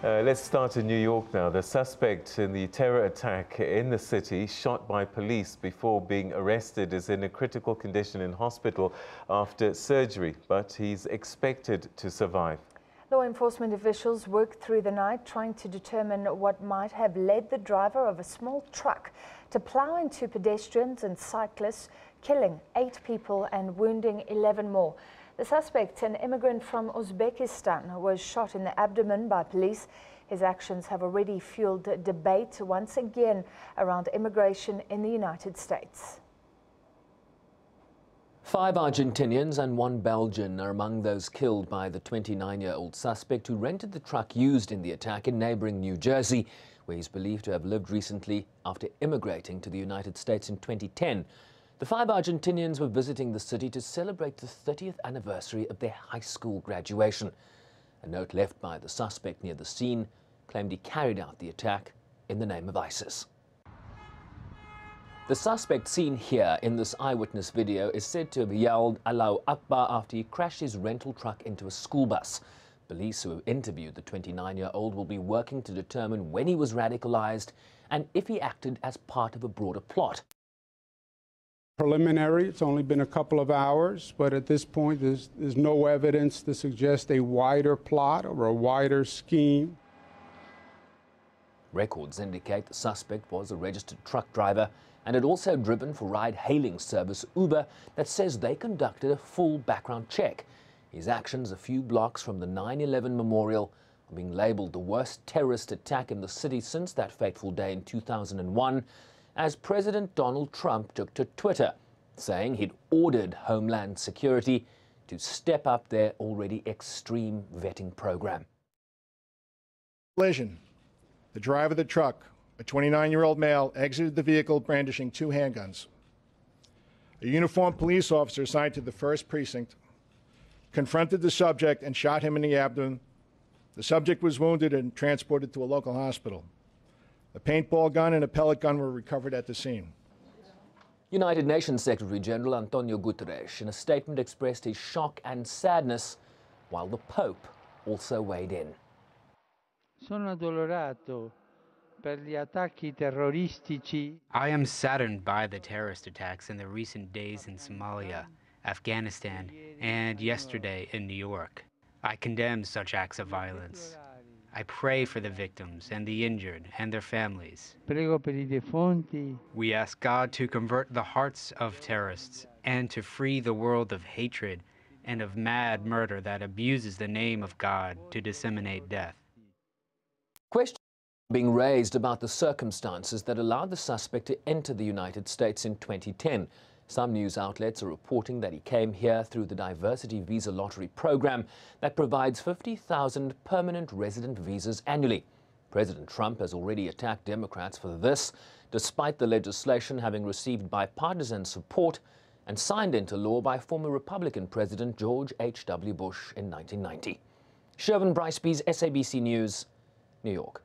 Let's start in New York now. The suspect in the terror attack in the city, shot by police before being arrested, is in a critical condition in hospital after surgery, but he's expected to survive. Law enforcement officials worked through the night trying to determine what might have led the driver of a small truck to plough into pedestrians and cyclists, killing 8 people and wounding 11 more. The suspect, an immigrant from Uzbekistan, was shot in the abdomen by police. His actions have already fueled debate once again around immigration in the United States. 5 Argentinians and 1 Belgian are among those killed by the 29-year-old suspect who rented the truck used in the attack in neighboring New Jersey, where he's believed to have lived recently after immigrating to the United States in 2010. The 5 Argentinians were visiting the city to celebrate the 30th anniversary of their high school graduation. A note left by the suspect near the scene claimed he carried out the attack in the name of ISIS. The suspect seen here in this eyewitness video is said to have yelled Allahu Akbar after he crashed his rental truck into a school bus. Police who have interviewed the 29-year-old will be working to determine when he was radicalized and if he acted as part of a broader plot. Preliminary, it's only been a couple of hours, but at this point there's no evidence to suggest a wider plot or a wider scheme. Records indicate the suspect was a registered truck driver and had also driven for ride-hailing service Uber that says they conducted a full background check. His actions a few blocks from the 9/11 memorial are being labelled the worst terrorist attack in the city since that fateful day in 2001, as President Donald Trump took to Twitter, saying he'd ordered Homeland Security to step up their already extreme vetting program. Collision. The driver of the truck, a 29-year-old male, exited the vehicle brandishing 2 handguns. A uniformed police officer assigned to the 1st Precinct confronted the subject and shot him in the abdomen. The subject was wounded and transported to a local hospital. A paintball gun and a pellet gun were recovered at the scene. United Nations Secretary General Antonio Guterres, in a statement, expressed his shock and sadness, while the Pope also weighed in. Sono addolorato per gli attacchi terroristici. I am saddened by the terrorist attacks in the recent days in Somalia, Afghanistan, and yesterday in New York. I condemn such acts of violence. I pray for the victims and the injured and their families. Prego per I defunti. We ask God to convert the hearts of terrorists and to free the world of hatred and of mad murder that abuses the name of God to disseminate death. Questions are being raised about the circumstances that allowed the suspect to enter the United States in 2010. Some news outlets are reporting that he came here through the diversity visa lottery program that provides 50,000 permanent resident visas annually. President Trump has already attacked Democrats for this, despite the legislation having received bipartisan support and signed into law by former Republican President George H.W. Bush in 1990. Bryce-Pease, SABC News, New York.